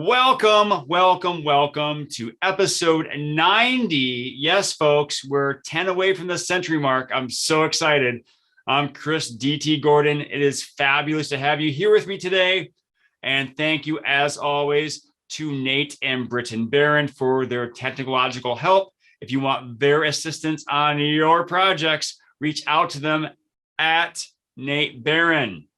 Welcome to episode 90. Yes, folks, we're 10 away from the century mark. I'm so excited. I'm Chris D.T. Gordon. It is fabulous to have you here with me today. And thank you, as always, to Nate and Britton Barron for their technological help. If you want their assistance on your projects, reach out to them at Nate Barron.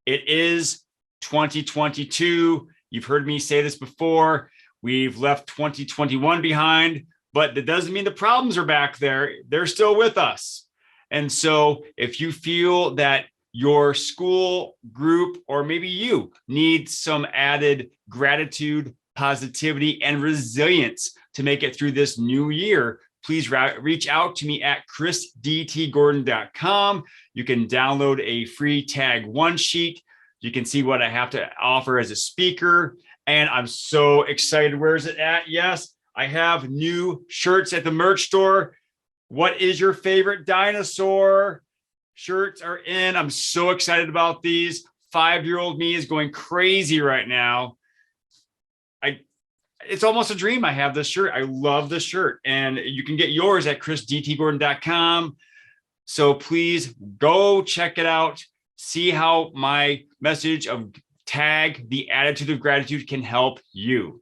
It is 2022. You've heard me say this before. We've left 2021 behind, but that doesn't mean the problems are back there. They're still with us. And so if you feel that your school, group, or maybe you need some added gratitude, positivity, and resilience to make it through this new year, please reach out to me at chrisdtgordon.com. You can download a free tag one sheet. You can see what I have to offer as a speaker. And I'm so excited. Where's it at? Yes, I have new shirts at the merch store. What is your favorite dinosaur? Shirts are in. I'm so excited about these. 5-year-old me is going crazy right now. It's almost a dream. I have this shirt. I love this shirt. And you can get yours at chrisdtgordon.com. So please go check it out. See how my message of tag the attitude of gratitude can help you.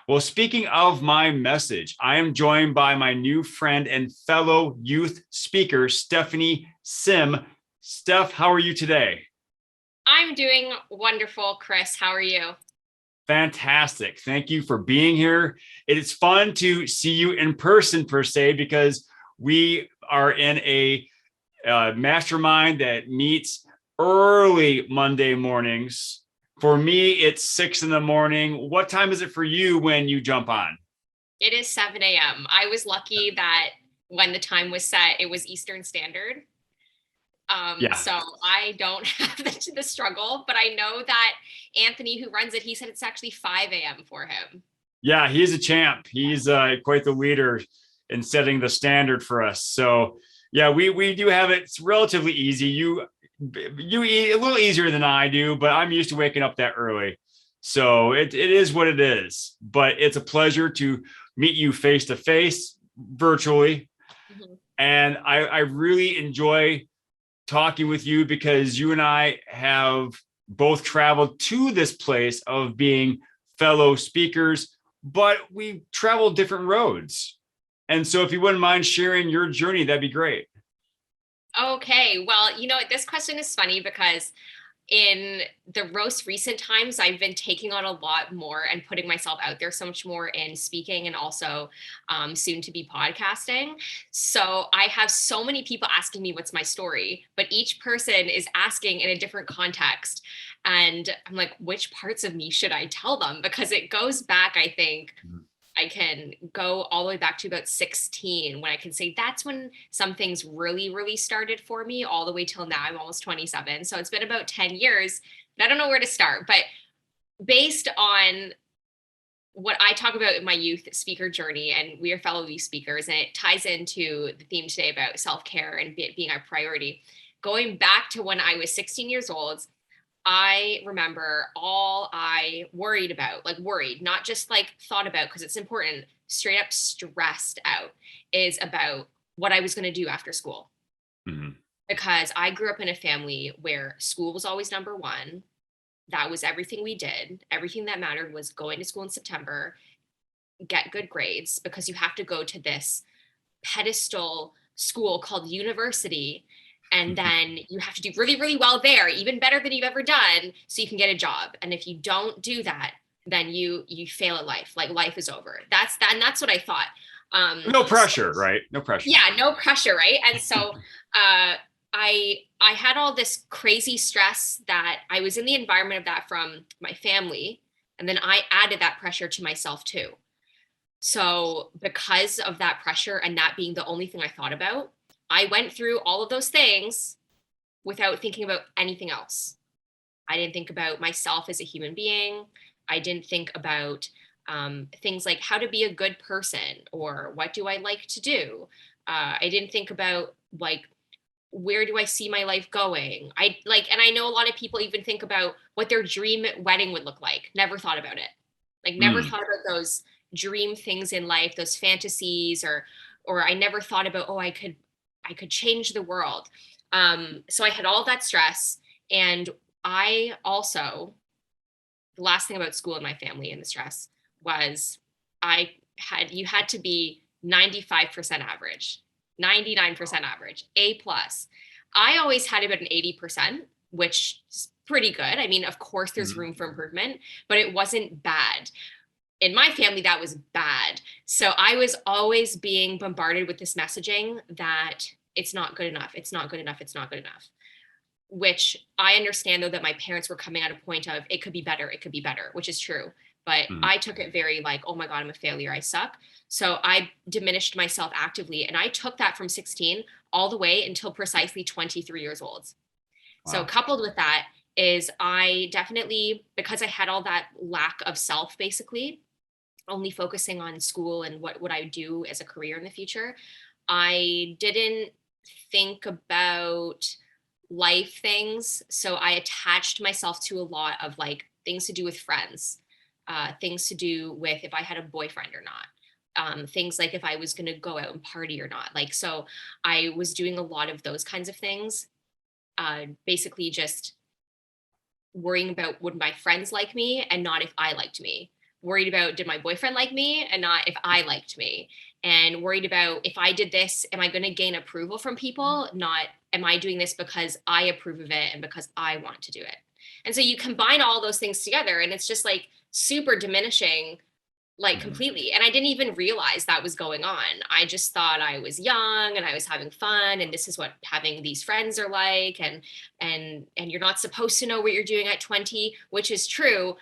Well, speaking of my message, I am joined by my new friend and fellow youth speaker, Stephanie Sim. Steph, how are you today? I'm doing wonderful, Chris. How are you? Fantastic. Thank you for being here. It is fun to see you in person per se, because we are in a mastermind that meets early Monday mornings. For me, it's 6 a.m. What time is it for you when you jump on? It is 7 a.m. I was lucky that when the time was set, it was Eastern Standard. Yeah. So I don't have the struggle, but I know that Anthony, who runs it, he said it's actually 5 a.m. for him. Yeah, he's a champ. He's quite the leader in setting the standard for us. So yeah, we do have it. It's relatively easy. You eat a little easier than I do, but I'm used to waking up that early. So it is what it is. But it's a pleasure to meet you face to face, virtually. Mm-hmm. And I really enjoy talking with you because you and I have both traveled to this place of being fellow speakers, but we traveled different roads. And so if you wouldn't mind sharing your journey, that'd be great. Okay, well, this question is funny because in the most recent times, I've been taking on a lot more and putting myself out there so much more in speaking and also soon to be podcasting. So I have so many people asking me what's my story, but each person is asking in a different context. And I'm like, which parts of me should I tell them? Because it goes back, I think, I can go all the way back to about 16 when I can say that's when some things really, really started for me, all the way till now. I'm almost 27. So it's been about 10 years. I don't know where to start, but based on what I talk about in my youth speaker journey, and we are fellow youth speakers, and it ties into the theme today about self-care and being our priority. Going back to when I was 16 years old, I remember all I worried about, not just thought about, because it's important, straight up stressed out, is about what I was going to do after school. Mm-hmm. Because I grew up in a family where school was always number one. That was everything we did. Everything that mattered was going to school in September, get good grades, because you have to go to this pedestal school called university. And then you have to do really, really well there, even better than you've ever done, so you can get a job. And if you don't do that, then you fail at life. Like, life is over. That's what I thought. No pressure, right? No pressure. Yeah, no pressure, right? And so I had all this crazy stress that I was in the environment of that from my family, and then I added that pressure to myself too. So because of that pressure and that being the only thing I thought about, I went through all of those things without thinking about anything else. I didn't think about myself as a human being. I didn't think about things like how to be a good person or what do I like to do. I didn't think about where do I see my life going? And I know a lot of people even think about what their dream wedding would look like. Never thought about it. Like never Mm. thought about those dream things in life, those fantasies, or I never thought about, oh, I could change the world. So I had all that stress. And I also, the last thing about school in my family and the stress was you had to be 95% average, 99% average, A plus. I always had about an 80%, which is pretty good. I mean, of course there's Mhm. room for improvement, but it wasn't bad. In my family, that was bad. So I was always being bombarded with this messaging that it's not good enough. It's not good enough. It's not good enough. Which I understand though that my parents were coming at a point of it could be better, it could be better, which is true. But Mhm. I took it very like, oh my God, I'm a failure, I suck. So I diminished myself actively. And I took that from 16 all the way until precisely 23 years old. So Wow. coupled with that is I definitely, because I had all that lack of self basically, only focusing on school and what would I do as a career in the future, I didn't think about life things. So I attached myself to a lot of like things to do with friends, things to do with if I had a boyfriend or not. Things like if I was going to go out and party or not. Like, so I was doing a lot of those kinds of things, basically just worrying about would my friends like me and not if I liked me. Worried about did my boyfriend like me and not if I liked me. And worried about if I did this, am I going to gain approval from people? Not am I doing this because I approve of it and because I want to do it. And so you combine all those things together and it's just like super diminishing, like Mhm. completely. And I didn't even realize that was going on. I just thought I was young and I was having fun and this is what having these friends are like, and you're not supposed to know what you're doing at 20, which is true,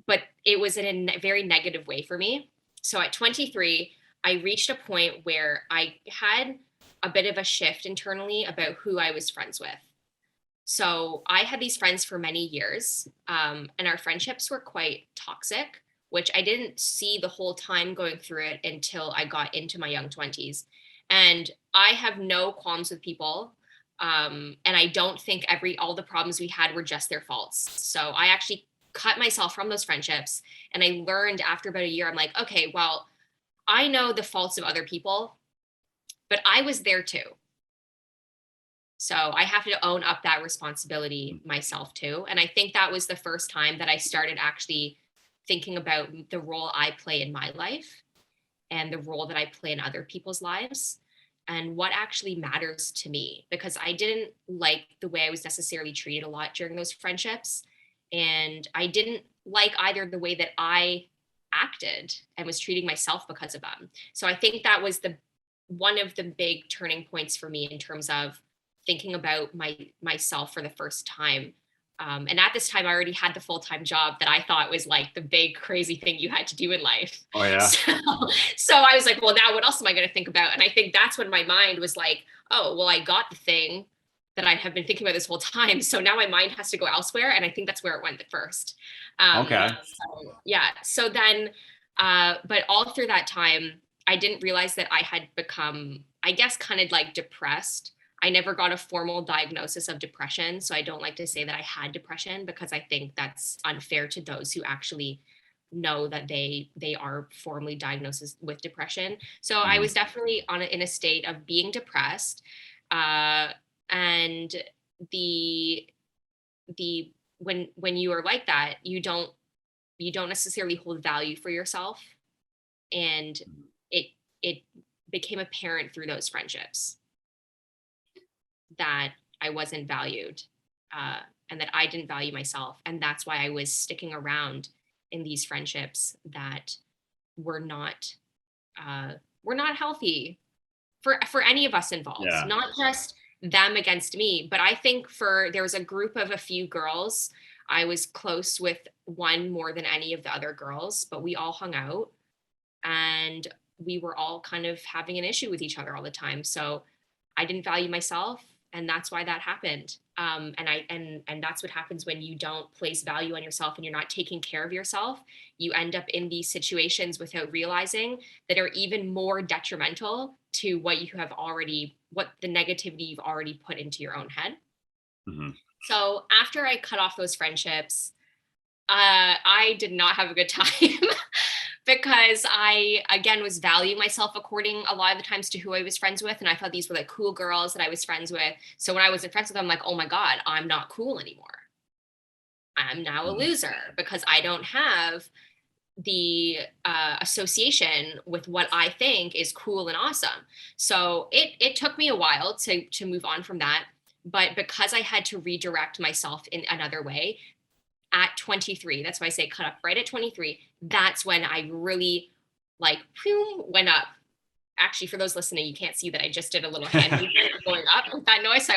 but it was in a very negative way for me. So at 23, I reached a point where I had a bit of a shift internally about who I was friends with. So I had these friends for many years, and our friendships were quite toxic, which I didn't see the whole time going through it until I got into my young 20s. And I have no qualms with people. And I don't think all the problems we had were just their faults. So I actually cut myself from those friendships. And I learned after about a year, I'm like, okay, well, I know the faults of other people, but I was there too. So I have to own up that responsibility myself too. And I think that was the first time that I started actually thinking about the role I play in my life and the role that I play in other people's lives and what actually matters to me. Because I didn't like the way I was necessarily treated a lot during those friendships. And I didn't like either the way that I acted and was treating myself because of them. So I think that was the one of the big turning points for me in terms of thinking about myself for the first time. And at this time, I already had the full time job that I thought was like the big crazy thing you had to do in life. Oh yeah. So I was like, well, now what else am I going to think about? And I think that's when my mind was like, oh, well, I got the thing that I have been thinking about this whole time. So now my mind has to go elsewhere. And I think that's where it went at first. Okay. So yeah. So then, but all through that time, I didn't realize that I had become, I guess, kind of like depressed. I never got a formal diagnosis of depression. So I don't like to say that I had depression because I think that's unfair to those who actually know that they are formally diagnosed with depression. So I Mhm. was definitely in a state of being depressed. Uh, and the when you are like that, you don't necessarily hold value for yourself. And it it became apparent through those friendships that I wasn't valued, uh, and that I didn't value myself. And that's why I was sticking around in these friendships that were not uh, were not healthy for any of us involved, Yeah. not just them against me. But I think there was a group of a few girls. I was close with one more than any of the other girls, but we all hung out and we were all kind of having an issue with each other all the time. So I didn't value myself, and that's why that happened. And that's what happens when you don't place value on yourself and you're not taking care of yourself. You end up in these situations without realizing that are even more detrimental to what the negativity you've already put into your own head. Mhm. So after I cut off those friendships, I did not have a good time because I, again, was valuing myself according a lot of the times to who I was friends with. And I thought these were like cool girls that I was friends with. So when I wasn't friends with them, I'm like, oh my God, I'm not cool anymore. I'm now a loser because I don't have the association with what I think is cool and awesome. So it took me a while to move on from that. But because I had to redirect myself in another way, at 23, that's why I say cut up right at 23, that's when I really like went up. Actually, for those listening, you can't see that I just did a little hand movement going up with that noise.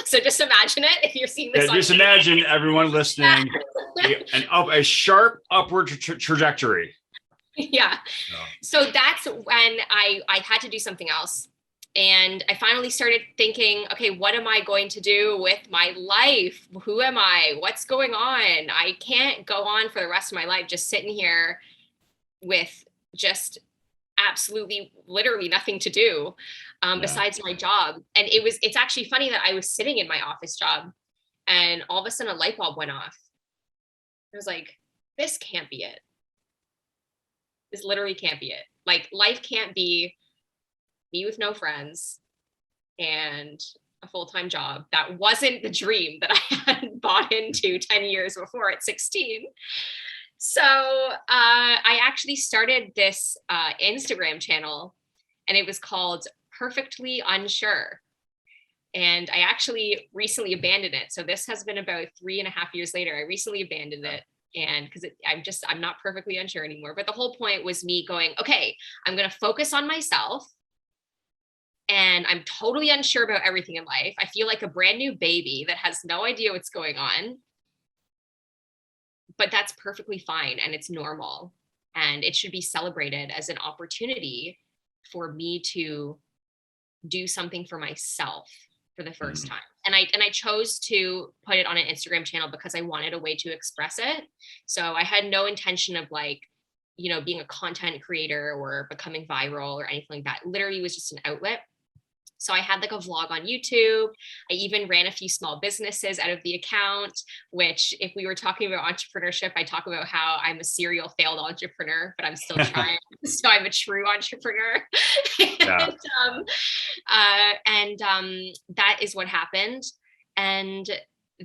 So just imagine it if you're seeing this. Yeah, just imagine everyone listening a sharp upward trajectory. Yeah. So that's when I had to do something else. And I finally started thinking, okay, what am I going to do with my life? Who am I? What's going on? I can't go on for the rest of my life just sitting here with just absolutely literally nothing to do besides my job. And it's actually funny that I was sitting in my office job and all of a sudden a light bulb went off. I was like, this can't be it. This literally can't be it. Like life can't be me with no friends and a full-time job. That wasn't the dream that I had bought into 10 years before at 16. So I actually started this Instagram channel and it was called Perfectly Unsure. And I actually recently abandoned it. So this has been about 3.5 years later. I recently abandoned it. And because I'm not perfectly unsure anymore. But the whole point was me going, okay, I'm going to focus on myself. And I'm totally unsure about everything in life. I feel like a brand new baby that has no idea what's going on. But that's perfectly fine and it's normal. And it should be celebrated as an opportunity for me to do something for myself for the first time. And I chose to put it on an Instagram channel because I wanted a way to express it. So I had no intention of like, being a content creator or becoming viral or anything like that. Literally was just an outlet. So I had like a vlog on YouTube. I even ran a few small businesses out of the account, which if we were talking about entrepreneurship, I talk about how I'm a serial failed entrepreneur, but I'm still trying. So I'm a true entrepreneur. Yeah. That is what happened. And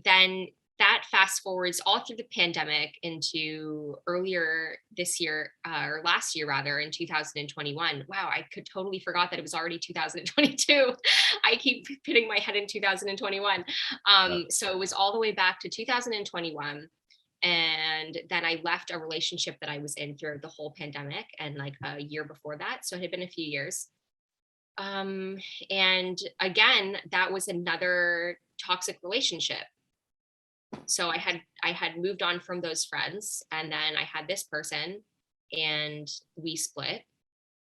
then that fast forwards all through the pandemic into earlier this year, or last year rather, in 2021. Wow, I could totally forgot that it was already 2022. I keep hitting my head in 2021. So it was all the way back to 2021. And then I left a relationship that I was in through the whole pandemic and like a year before that. So it had been a few years. And again, that was another toxic relationship. So I had moved on from those friends and then I had this person and we split.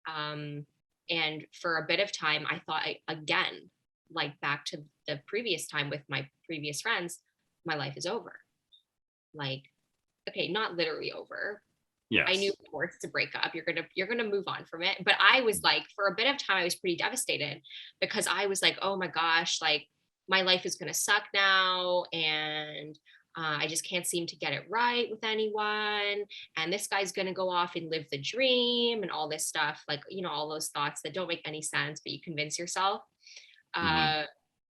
And for a bit of time, I thought again, like back to the previous time with my previous friends, my life is over. Like, okay, not literally over. Yes. I knew, of course, to break up, you're gonna move on from it. But I was like, for a bit of time, I was pretty devastated because I was like, oh my gosh, like my life is gonna suck now, and I just can't seem to get it right with anyone. And this guy's gonna go off and live the dream and all this stuff, like all those thoughts that don't make any sense, but you convince yourself.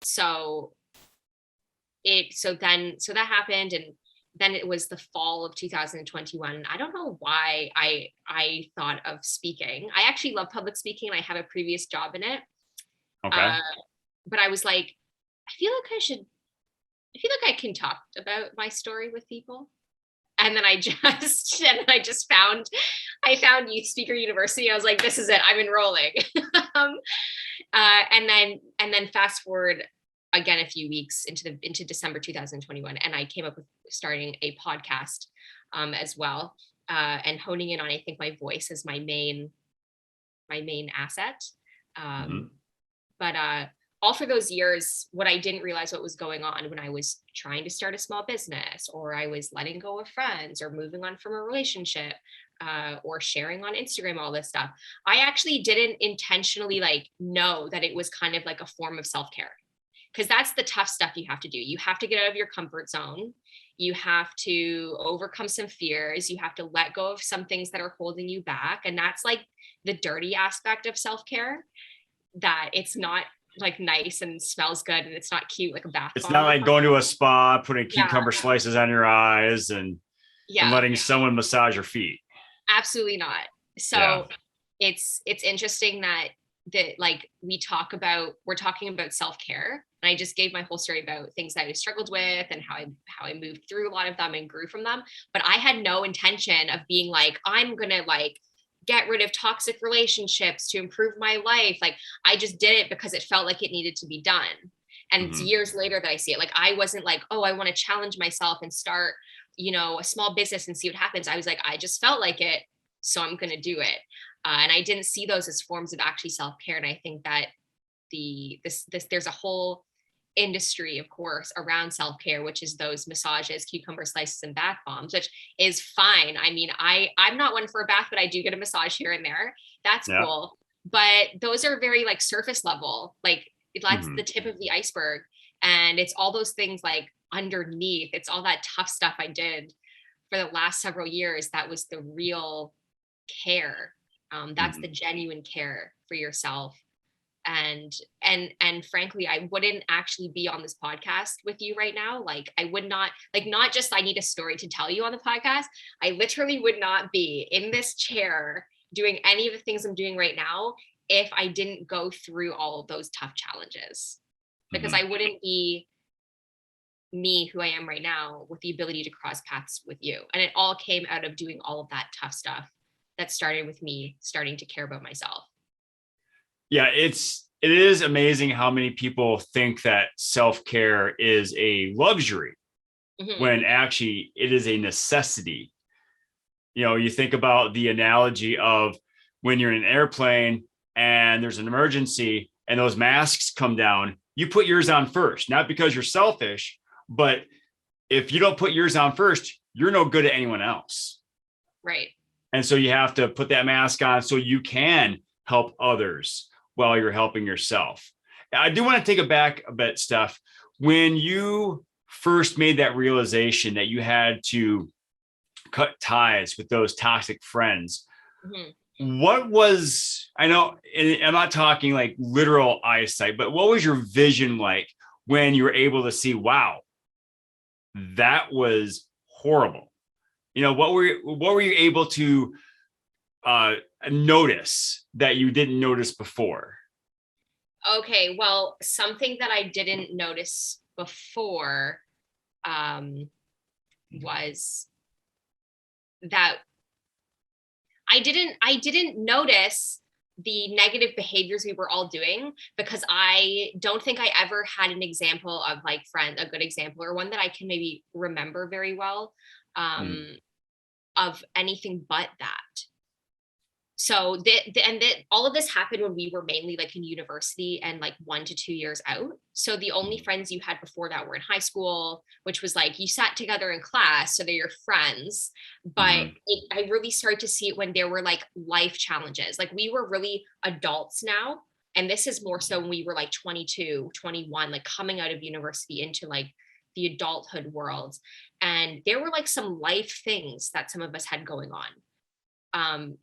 So that happened, and then it was the fall of 2021. I don't know why I thought of speaking. I actually love public speaking. I have a previous job in it. Okay. But I was like, I feel like I can talk about my story with people. And then I found Youth Speaker University. I was like, this is it. I'm enrolling. And then fast forward again a few weeks into December 2021, and I came up with starting a podcast as well, and honing in on, I think, my voice as my main asset. But all for those years, what I didn't realize what was going on when I was trying to start a small business, or I was letting go of friends, or moving on from a relationship, or sharing on Instagram, all this stuff. I actually didn't intentionally know that it was kind of like a form of self-care. Because that's the tough stuff you have to do. You have to get out of your comfort zone. You have to overcome some fears. You have to let go of some things that are holding you back. And that's like the dirty aspect of self-care, that it's not like nice and smells good and it's not cute like a bath It's bomb. not like going to a spa, putting Yeah. cucumber slices on your eyes and letting someone massage your feet. Absolutely not. So it's interesting that like we're talking about self-care, and I just gave my whole story about things that I struggled with and how I moved through a lot of them and grew from them. But I had no intention of being like, I'm gonna like get rid of toxic relationships to improve my life. Like I just did it because it felt like it needed to be done. And it's years later that I see it. Like I wasn't like, oh, I want to challenge myself and start, a small business and see what happens. I was like, I just felt like it, so I'm going to do it. And I didn't see those as forms of actually self-care. And I think that there's a whole industry, of course, around self-care, which is those massages, cucumber slices, and bath bombs, which is fine. I mean, I'm not one for a bath, but I do get a massage here and there. That's cool. But those are very like surface level, like that's the tip of the iceberg. And it's all those things like underneath. It's all that tough stuff I did for the last several years. That was the real care. That's the genuine care for yourself. And frankly, I wouldn't actually be on this podcast with you right now. Like I would not, like, not just I need a story to tell you on the podcast. I literally would not be in this chair doing any of the things I'm doing right now if I didn't go through all of those tough challenges, because I wouldn't be me who I am right now with the ability to cross paths with you. And it all came out of doing all of that tough stuff that started with me starting to care about myself. Yeah, it is amazing how many people think that self-care is a luxury when actually it is a necessity. You think about the analogy of when you're in an airplane and there's an emergency and those masks come down, you put yours on first, not because you're selfish, but if you don't put yours on first, you're no good to anyone else. Right. And so you have to put that mask on so you can help others while you're helping yourself. I do want to take it back a bit, Steph. When you first made that realization that you had to cut ties with those toxic friends, what was, I know, I'm not talking like literal eyesight, but what was your vision like when you were able to see, wow, that was horrible? What were you able to notice that you didn't notice before? Okay, well, something that I didn't notice before was that I didn't notice the negative behaviors we were all doing, because I don't think I ever had an example of like a good example, or one that I can maybe remember very well of anything but that. So all of this happened when we were mainly like in university and like 1 to 2 years out. So the only friends you had before that were in high school, which was like you sat together in class, so they're your friends. But I really started to see it when there were like life challenges. Like we were really adults now. And this is more so when we were like 22, 21, like coming out of university into like the adulthood world. And there were like some life things that some of us had going on.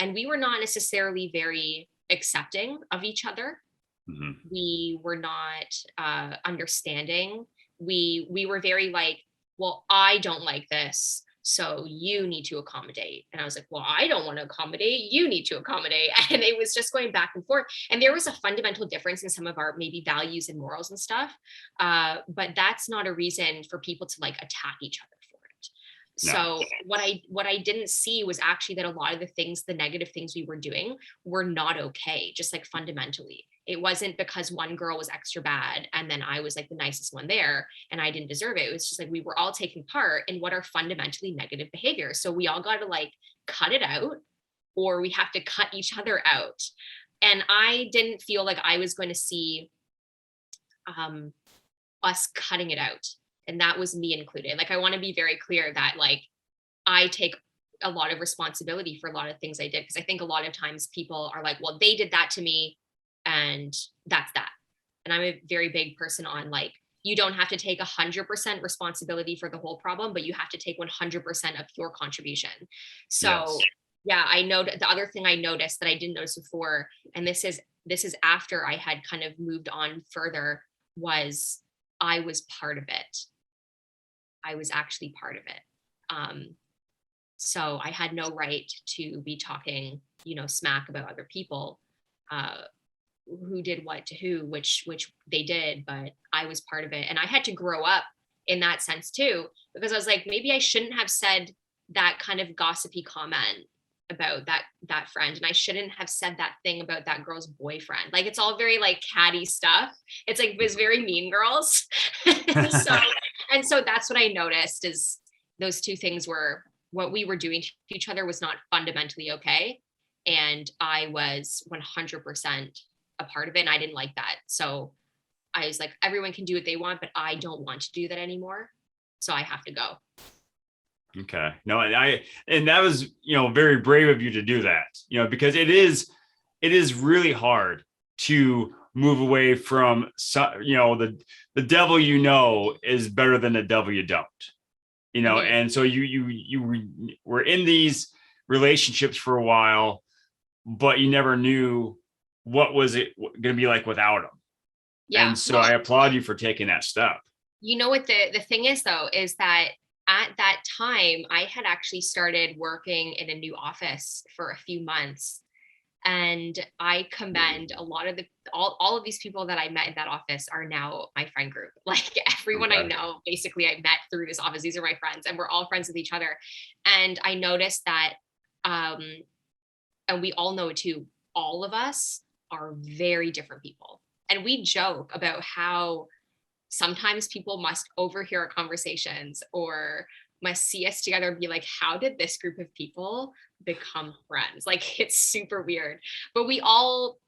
And we were not necessarily very accepting of each other. We were not understanding. We were very like, well, I don't like this, so you need to accommodate. And I was like, well, I don't want to accommodate, you need to accommodate. And it was just going back and forth. And there was a fundamental difference in some of our maybe values and morals and stuff. But that's not a reason for people to like attack each other. So what I didn't see was actually that a lot of the negative things we were doing were not okay, just like fundamentally. It wasn't because one girl was extra bad and then I was like the nicest one there and I didn't deserve it. It was just like we were all taking part in what are fundamentally negative behaviors. So we all got to like cut it out, or we have to cut each other out. And I didn't feel like I was going to see us cutting it out. And that was me included. Like, I want to be very clear that like, I take a lot of responsibility for a lot of things I did. Cause I think a lot of times people are like, well, they did that to me and that's that. And I'm a very big person on like, you don't have to take 100% responsibility for the whole problem, but you have to take 100% of your contribution. So Yes. yeah, I know the other thing I noticed that I didn't notice before, and this is after I had kind of moved on further, was I was part of it. I was actually part of it. So I had no right to be talking, smack about other people, uh, who did what to who, which they did, but I was part of it. And I had to grow up in that sense too, because I was like, maybe I shouldn't have said that kind of gossipy comment about that friend, and I shouldn't have said that thing about that girl's boyfriend. Like, it's all very like catty stuff. It's like this very Mean Girls. so and so that's what I noticed, is those two things were, what we were doing to each other was not fundamentally okay, and I was 100% a part of it, and I didn't like that. So I was like, everyone can do what they want, but I don't want to do that anymore, so I have to go. Okay. No, and that was, very brave of you to do that, because it is really hard to move away from, the devil, is better than the devil you don't, Mhm. and so you were in these relationships for a while, but you never knew what was it going to be like without them. Yeah. And so Well, I applaud you for taking that step. you know what the thing is though, is that at that time I had actually started working in a new office for a few months, and I commend a lot of all of these people that I met in that office are now my friend group. Like, everyone I Okay. know, basically I met through this office. These are my friends, and we're all friends with each other. And I noticed that, um, and we all know it too, all of us are very different people. And we joke about how sometimes people must overhear our conversations or must see us together and be like, how did this group of people become friends? Like, it's super weird. But we all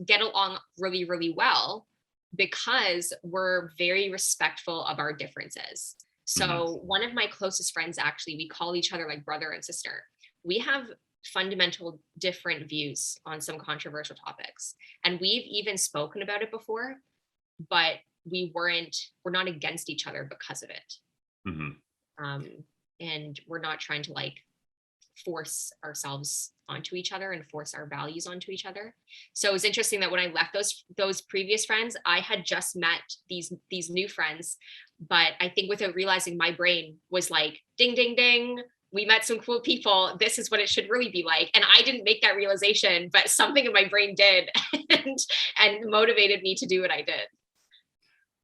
get along really, really well because we're very respectful of our differences. Mhm. So one of my closest friends, actually, we call each other like brother and sister. We have fundamental different views on some controversial topics, and we've even spoken about it before, but we're not against each other because of it. Mhm. um, and we're not trying to like force ourselves onto each other and force our values onto each other. So it was interesting that when I left those previous friends, I had just met these new friends, but I think without realizing, my brain was like, ding ding ding, we met some cool people, this is what it should really be like. And I didn't make that realization, but something in my brain did, and motivated me to do what I did.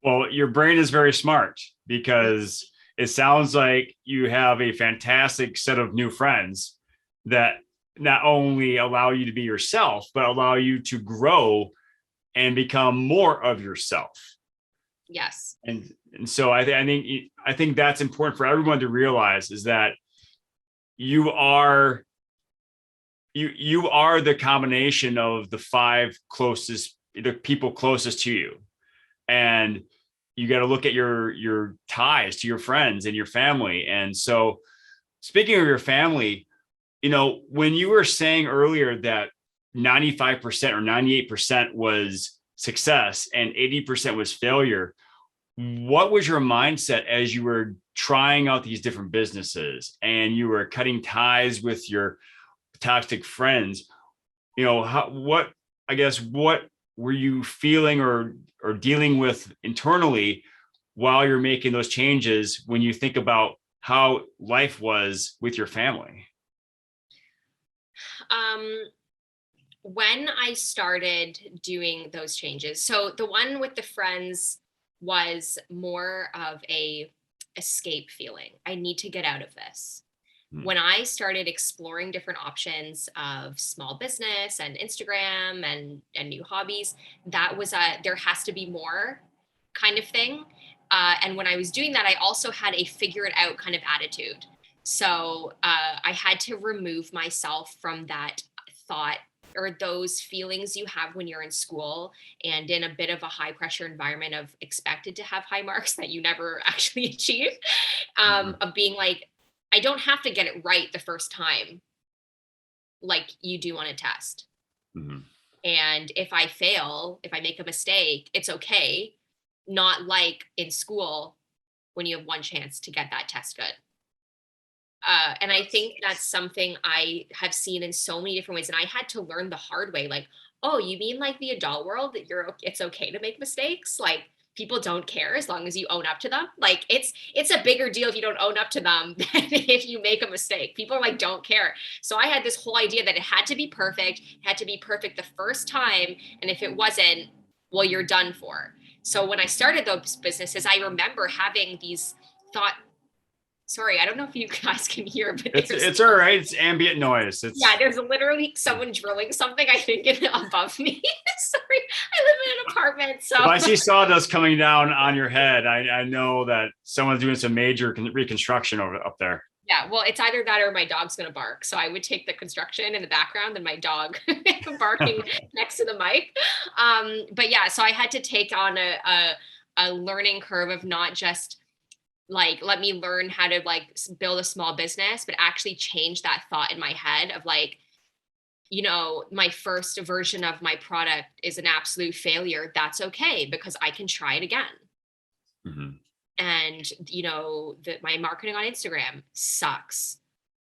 Well, your brain is very smart, because it sounds like you have a fantastic set of new friends that not only allow you to be yourself, but allow you to grow and become more of yourself. Yes. And so I think that's important for everyone to realize, is that you are you are the combination of the people closest to you, and you got to look at your ties to your friends and your family. And so, speaking of your family, when you were saying earlier that 95% or 98% was success and 80% was failure, what was your mindset as you were trying out these different businesses and you were cutting ties with your toxic friends? What were you feeling or dealing with internally while you're making those changes, when you think about how life was with your family? um when I started doing those changes, so the one with the friends was more of a escape feeling. I need to get out of this. Hmm. When I started exploring different options of small business and Instagram and new hobbies, that was a there has to be more kind of thing. And when I was doing that, I also had a figure it out kind of attitude. So I had to remove myself from that thought or those feelings you have when you're in school and in a bit of a high pressure environment of expected to have high marks that you never actually achieve, Hmm. of being like, I don't have to get it right the first time like you do on a test. Hmm. And if I fail, if I make a mistake, it's okay. not like in school when you have one chance to get that test good. And I think that's something I have seen in so many different ways. And I had to learn the hard way. Like, oh, you mean like the adult world that it's okay to make mistakes? Like people don't care as long as you own up to them. Like it's a bigger deal if you don't own up to them than if you make a mistake. People are like, don't care. So I had this whole idea that it had to be perfect, it had to be perfect the first time. And if it wasn't, well, you're done for. So when I started those businesses, I remember having these thought, sorry, I don't know if you guys can hear, but it's all right. It's ambient noise. Yeah, there's literally someone drilling something, I think, above me. Sorry, I live in an apartment, so. If I see sawdust coming down on your head, I know that someone's doing some major reconstruction up there. Yeah, well, it's either that or my dog's going to bark. So I would take the construction in the background and my dog barking next to the mic. But yeah, so I had to take on a learning curve of not just like, let me learn how to like build a small business, but actually change that thought in my head of like, you know, my first version of my product is an absolute failure. That's okay because I can try it again. Mm-hmm. And, you know, that my marketing on Instagram sucks,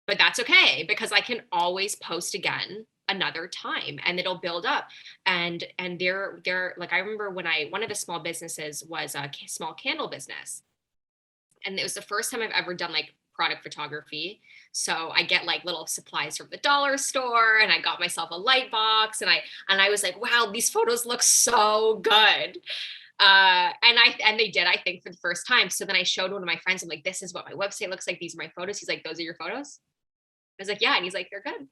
but that's okay because I can always post again another time and it'll build up. And they're like, I remember when one of the small businesses was a small candle business. And it was the first time I've ever done like product photography. So I get like little supplies from the dollar store and I got myself a light box and I was like, wow, these photos look so good. And they did, I think, for the first time. So then I showed one of my friends, I'm like, this is what my website looks like. These are my photos. He's like, those are your photos? I was like, yeah. And he's like, they're good.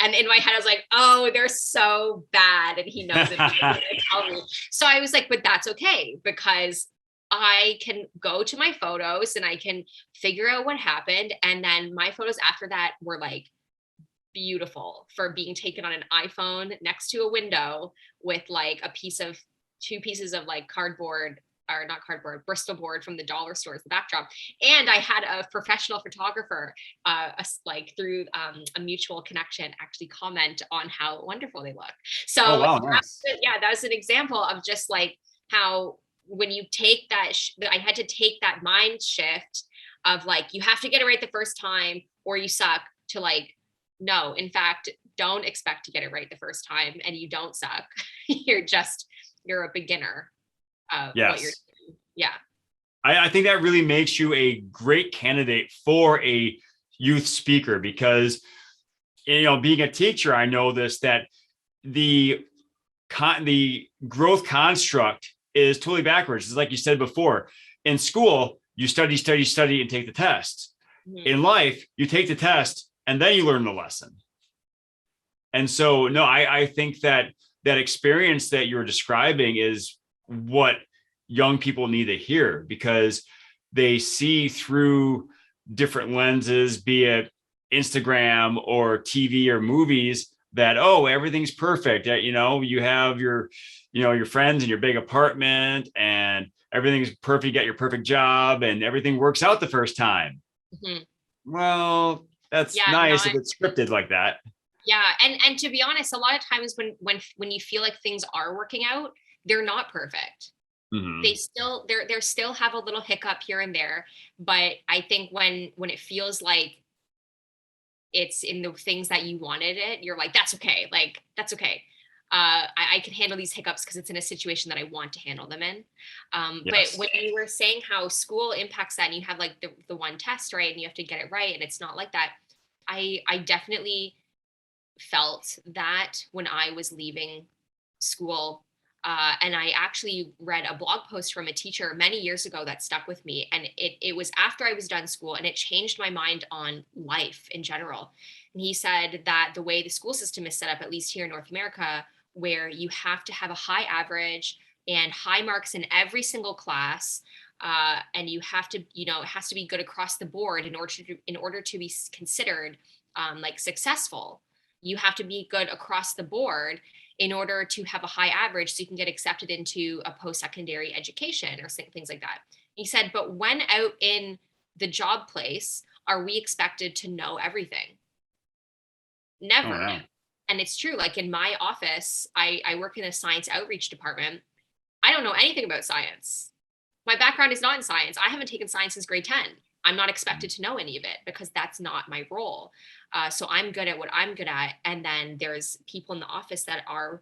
And in my head, I was like, oh, they're so bad. And he knows it. So I was like, but that's okay because I can go to my photos and I can figure out what happened. And then my photos after that were like beautiful for being taken on an iPhone next to a window with like two pieces of like cardboard, or not cardboard, Bristol board from the dollar store as the backdrop. And I had a professional photographer, like through a mutual connection, actually comment on how wonderful they look. So oh, wow, nice. that was an example of just like how when you take that, I had to take that mind shift of like, you have to get it right the first time or you suck, to like, no, in fact, don't expect to get it right the first time and you don't suck. You're a beginner of yes. What you're doing. Yeah. I think that really makes you a great candidate for a youth speaker because, you know, being a teacher, I know this, that the growth construct is totally backwards. It's like you said before, in school, you study, and take the test. Mm-hmm. In life, you take the test and then you learn the lesson. And so, no, I think that experience that you're describing is what young people need to hear because they see through different lenses, be it Instagram or TV or movies, that, oh, everything's perfect. You know, you have your friends in your big apartment and everything's perfect. You got your perfect job and everything works out the first time. Mm-hmm. Well, that's nice if it's scripted like that. Yeah. And to be honest, a lot of times when you feel like things are working out, they're not perfect. Mm-hmm. They still have a little hiccup here and there. But I think when it feels like it's in the things that you wanted it, you're like, that's okay. Like, that's okay. I can handle these hiccups because it's in a situation that I want to handle them in. Yes. But when you were saying how school impacts that and you have like the one test, right? And you have to get it right. And it's not like that. I definitely felt that when I was leaving school. And I actually read a blog post from a teacher many years ago that stuck with me. And it was after I was done school and it changed my mind on life in general. And he said that the way the school system is set up, at least here in North America, where you have to have a high average and high marks in every single class. And you have to, it has to be good across the board in order to be considered like successful. You have to be good across the board in order to have a high average so you can get accepted into a post-secondary education or things like that. He said, but when out in the job place, are we expected to know everything? Never. Oh, no. And it's true. Like in my office, I work in a science outreach department. I don't know anything about science. My background is not in science. I haven't taken science since grade 10. I'm not expected to know any of it because that's not my role. So I'm good at what I'm good at. And then there's people in the office that are,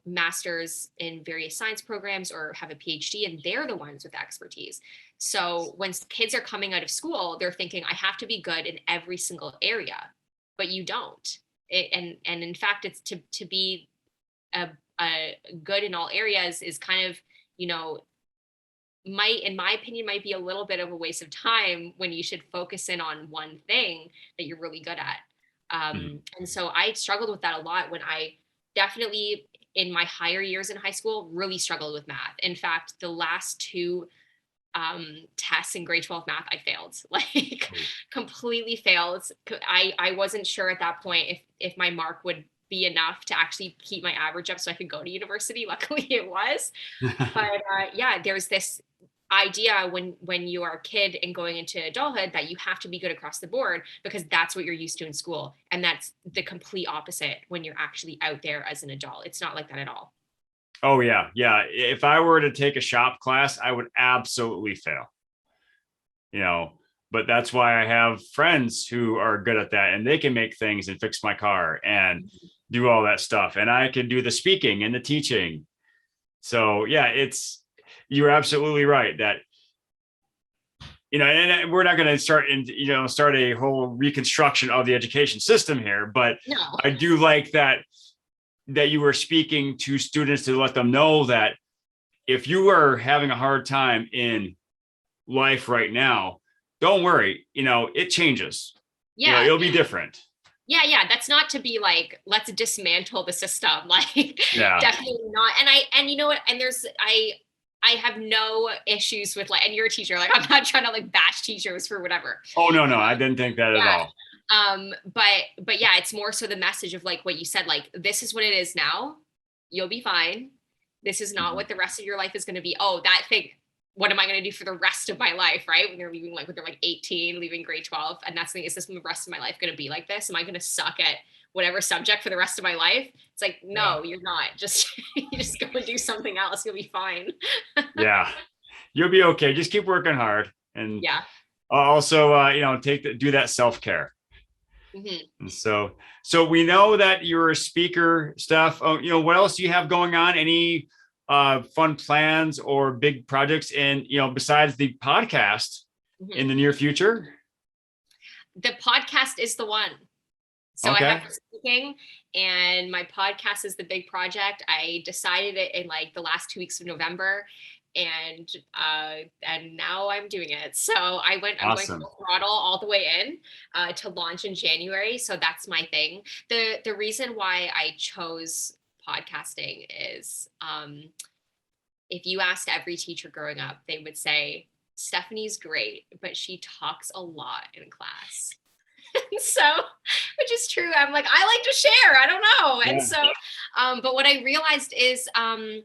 masters in various science programs or have a PhD, and they're the ones with expertise. So when kids are coming out of school, they're thinking, I have to be good in every single area, but you don't. And in fact, it's to be a good in all areas is kind of, in my opinion, might be a little bit of a waste of time when you should focus in on one thing that you're really good at. And so I struggled with that a lot when I definitely in my higher years in high school really struggled with math. In fact, the last two tests in grade 12 math, I failed, like completely failed. I wasn't sure at that point if my mark would be enough to actually keep my average up so I could go to university. Luckily it was. But there's this idea when you are a kid and going into adulthood that you have to be good across the board because that's what you're used to in school. And that's the complete opposite when you're actually out there as an adult. It's not like that at all. Oh yeah. Yeah. If I were to take a shop class, I would absolutely fail, but that's why I have friends who are good at that and they can make things and fix my car and do all that stuff. And I can do the speaking and the teaching. So yeah, you're absolutely right that, and we're not going to start a whole reconstruction of the education system here, but No. I do like that you were speaking to students to let them know that if you are having a hard time in life right now, don't worry, it changes. Yeah. It'll be different. Yeah. That's not to be like, let's dismantle the system. Like, yeah. Definitely not. And you know what? And I have no issues with and you're a teacher. Like, I'm not trying to bash teachers for whatever. Oh, no, I didn't think that at all. But yeah, it's more so the message of what you said, this is what it is now. You'll be fine. This is not what the rest of your life is going to be. Oh, that thing. What am I going to do for the rest of my life? Right. When they're leaving, when they're 18, leaving grade 12. And that's the thing, is this the rest of my life going to be like this? Am I going to suck at whatever subject for the rest of my life? It's like, no, You're not. You just go and do something else. You'll be fine. Yeah. You'll be okay. Just keep working hard. And also, do that self-care. Mm-hmm. And so we know that you're a speaker, Steph. What else do you have going on? Any fun plans or big projects besides the podcast in the near future? The podcast is the one. So okay. I have speaking and my podcast is the big project. I decided it in the last 2 weeks of November and now I'm doing it. So I'm going full throttle all the way in to launch in January. So that's my thing. The reason why I chose podcasting is if you asked every teacher growing up, they would say, Stephanie's great, but she talks a lot in class. So, which is true. I'm like, I like to share. I don't know. And so, but what I realized is I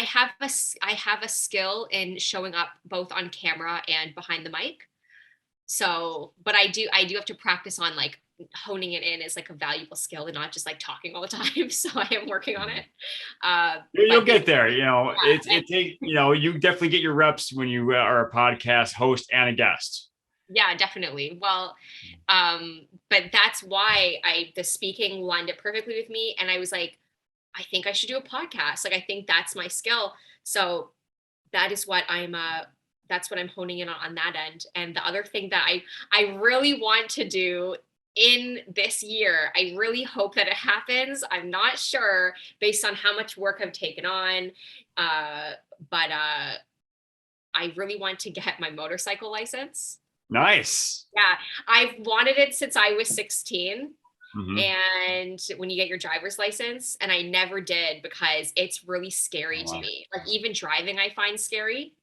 have a skill in showing up both on camera and behind the mic. So, but I do have to practice on honing it in as a valuable skill and not just talking all the time. So I am working on it. You'll get there. You definitely get your reps when you are a podcast host and a guest. Yeah, definitely. Well, but that's why the speaking lined up perfectly with me. And I was like, I think I should do a podcast. I think that's my skill. So that is what that's what I'm honing in on that end. And the other thing that I really want to do in this year, I really hope that it happens. I'm not sure based on how much work I've taken on. But I really want to get my motorcycle license. Nice. Yeah. I've wanted it since I was 16. Mm-hmm. And when you get your driver's license, and I never did because it's really scary to me. Even driving, I find scary.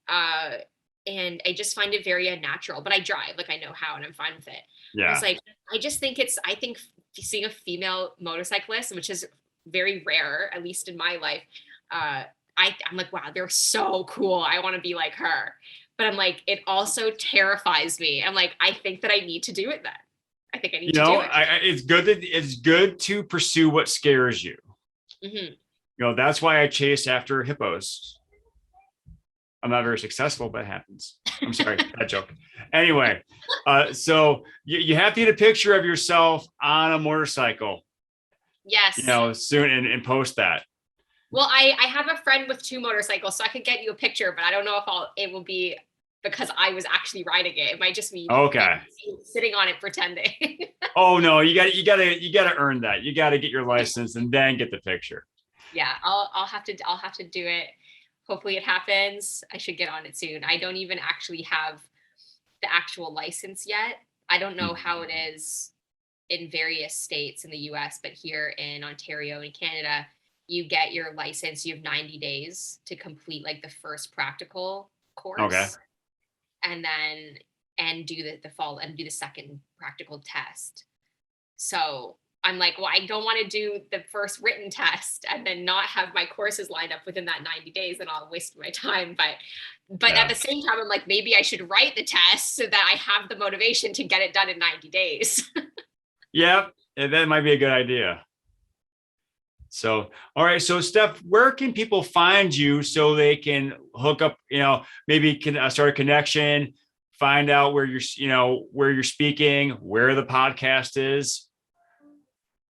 And I just find it very unnatural, but I drive, I know how, and I'm fine with it. Yeah. It's I just think I think seeing a female motorcyclist, which is very rare, at least in my life, I'm like, wow, they're so cool. I want to be like her. But I'm like, it also terrifies me. I'm like, I think that I need to do it then. I think I need to do it. It's good to pursue what scares you. Mm-hmm. That's why I chase after hippos. I'm not very successful, but it happens. I'm sorry, that joke. Anyway, so you have to get a picture of yourself on a motorcycle, Yes. Soon and post that. Well, I have a friend with 2 motorcycles, so I could get you a picture, but I don't know if it will be because I was actually riding it. It might just be okay sitting on it pretending. Oh no, you gotta earn that. You gotta get your license and then get the picture. Yeah, I'll have to do it. Hopefully it happens. I should get on it soon. I don't even actually have the actual license yet. I don't know how it is in various states in the US, but here in Ontario and Canada, you get your license. You have 90 days to complete like the first practical course. Okay. And then do the second practical test. So I'm like, well, I don't want to do the first written test and then not have my courses lined up within that 90 days, and I'll waste my time. But at the same time, I'm like, maybe I should write the test so that I have the motivation to get it done in 90 days. Yeah, that might be a good idea. So, all right. So, Steph, where can people find you so they can hook up, maybe can start a connection, find out where you're speaking, where the podcast is?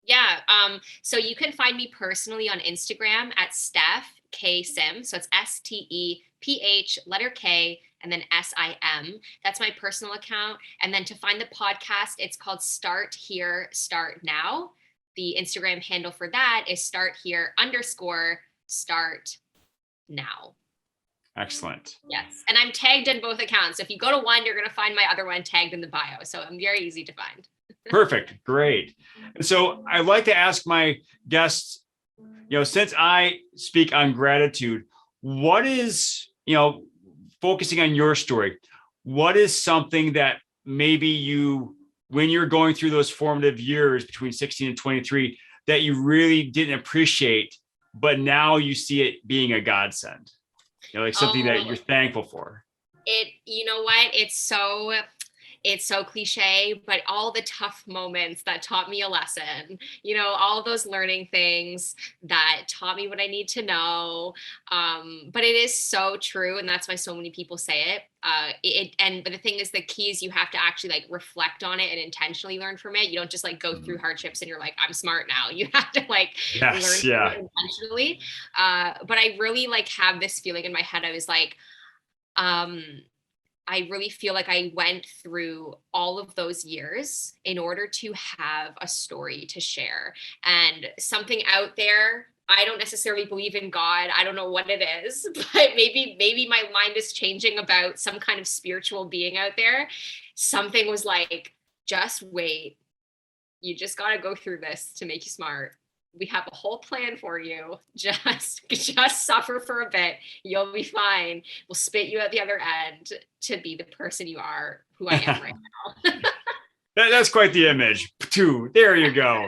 Yeah. So you can find me personally on Instagram at Steph K Sim. So it's STEPH letter K and then SIM. That's my personal account. And then to find the podcast, it's called Start Here, Start Now. The Instagram handle for that is start here _start now. Excellent. Yes. And I'm tagged in both accounts. So if you go to one, you're going to find my other one tagged in the bio. So I'm very easy to find. Perfect. Great. And so I like to ask my guests, since I speak on gratitude, what is, focusing on your story, what is something that maybe when you're going through those formative years between 16 and 23, that you really didn't appreciate, but now you see it being a godsend, like something that you're thankful for? You know what? It's so cliche, but all the tough moments that taught me a lesson, all those learning things that taught me what I need to know. But it is so true. And that's why so many people say it. But the thing is, the key is you have to actually like reflect on it and intentionally learn from it. You don't just like go through hardships and you're like, I'm smart now. You have to learn from it intentionally. But I really have this feeling in my head. I was like, I really feel like I went through all of those years in order to have a story to share, and something out there. I don't necessarily believe in God. I don't know what it is, but maybe my mind is changing about some kind of spiritual being out there. Something was like, just wait. You just got to go through this to make you smart. We have a whole plan for you. Just suffer for a bit. You'll be fine. We'll spit you at the other end to be the person you are, who I am right now. That's quite the image. There you go.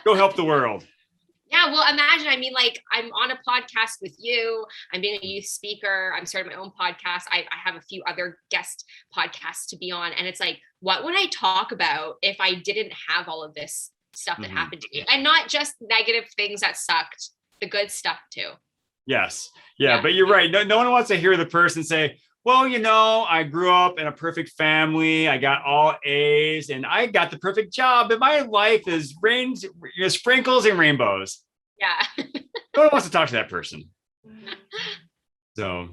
Go help the world. Yeah, well, imagine, I'm on a podcast with you. I'm being a youth speaker. I'm starting my own podcast. I have a few other guest podcasts to be on. And it's like, what would I talk about if I didn't have all of this stuff that happened to me? And not just negative things that sucked, the good stuff too. Yes. Yeah. But you're right. No one wants to hear the person say, well, I grew up in a perfect family. I got all A's and I got the perfect job. And my life is sprinkles and rainbows. Yeah. No one wants to talk to that person. So,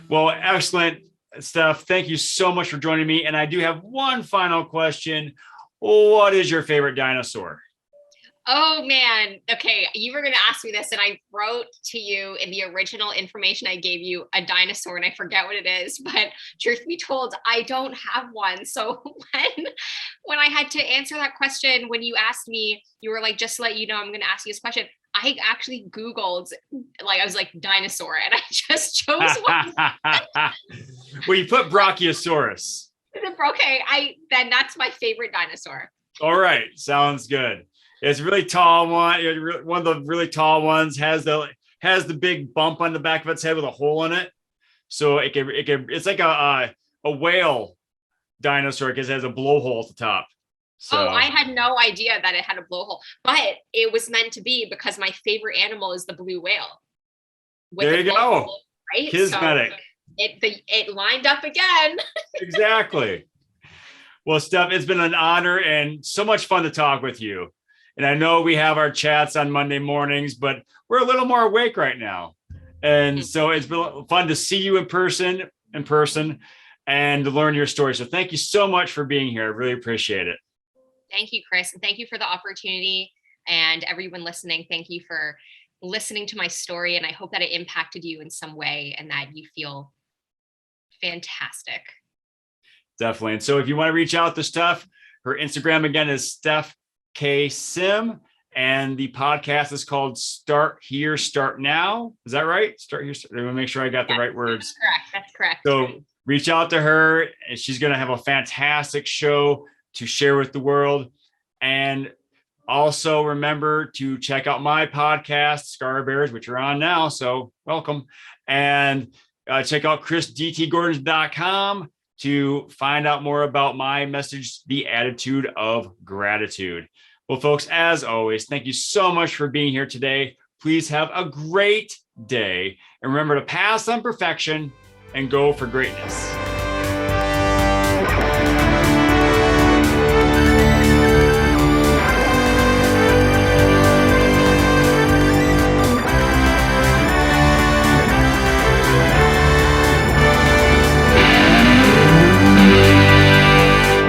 well, excellent, Steph. Thank you so much for joining me. And I do have one final question. What is your favorite dinosaur? Oh man. Okay. You were going to ask me this and I wrote to you in the original information I gave you a dinosaur and I forget what it is, but truth be told, I don't have one. So when I had to answer that question, when you asked me, you were like, just to let you know, I'm going to ask you this question. I actually Googled, I was like dinosaur and I just chose one. Well, you put Brachiosaurus. Okay. Then that's my favorite dinosaur. All right. Sounds good. It's a really tall one. One of the really tall ones has the big bump on the back of its head with a hole in it. So it's like a whale dinosaur because it has a blowhole at the top. Oh, So I had no idea that it had a blowhole, but it was meant to be because my favorite animal is the blue whale with there a you blowhole, go. right? So Kismetic. it lined up again. Exactly. Well, Steph, it's been an honor and so much fun to talk with you. And I know we have our chats on Monday mornings, but we're a little more awake right now. And so it's been fun to see you in person and to learn your story. So thank you so much for being here. I really appreciate it. Thank you, Chris. And thank you for the opportunity. And everyone listening, thank you for listening to my story. And I hope that it impacted you in some way and that you feel fantastic. Definitely. And so if you want to reach out to Steph, her Instagram again is Steph K Sim. And the podcast is called Start Here, Start Now. Is that right? Start Here. Let me make sure I got the right words. That's correct. That's correct. So reach out to her, and she's going to have a fantastic show to share with the world. And also remember to check out my podcast, Scar Bears, which are on now. So welcome. And check out chrisdtgordons.com to find out more about my message, The Attitude of Gratitude. Well, folks, as always, thank you so much for being here today. Please have a great day. And remember to pass on perfection and go for greatness.